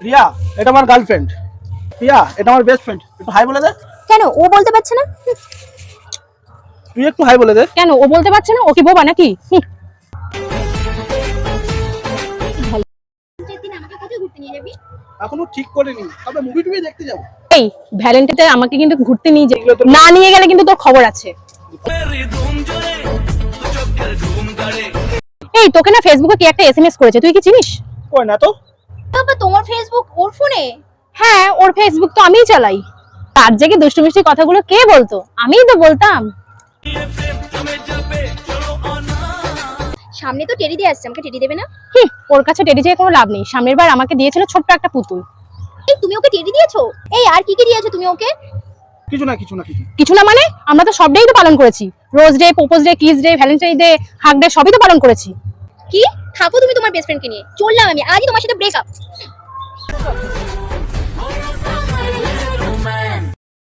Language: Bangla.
রিয়া, এটা আমার গার্লফ্রেন্ড। রিয়া, এটা আমার বেস্ট ফ্রেন্ড। একটু হাই বলে দে। কেন ও বলতে পারছে না? তুই একটু হাই বলে দে। কেন ও বলতে পারছে না? ও কি বোবা নাকি? এখনো ঠিক করিনি, তবে মুভি টুভি দেখতে যাবো। এই ভ্যালেন্টাইনে আমাকে কিন্তু ঘুরতে নিয়ে যাই, না নিয়ে গেলে কিন্তু তোর খবর আছে। এই তোকে না ফেসবুকে কি একটা এসএমএস করেছে, তুই কি চিনিস? কই না তো। বাবা তোমার ফেসবুক ওর ফোনে? হ্যাঁ, ওর ফেসবুক তো আমিই চালাই। তার যে কি দুষ্টু মিষ্টি কথাগুলো কে বলতো, আমিই তো বলতাম। সামনে তো টেডি দিয়ে আসছে, আমাকে টেডি দেবে না? ওর কাছে টেডি চেয়ে কোনো লাভ নেই। সামনের বার আমাকে দিয়েছিল ছোট্ট একটা পুতুল। এই তুমি ওকে টেডি দিয়েছো? এই আর কি কি দিয়েছো তুমি ওকে? কিছু না কিছু। কিছু না মানে? আমরা তো সব ডেই তো পালন করেছি। Rose day, propose day, kiss day, valentine day, hug day, সবই তো পালন করেছি। কি? থাকো তুমি তোমার বেস্ট ফ্রেন্ডকে নিয়ে, চললাম আমি আজই তোমার সাথে ব্রেকআপ।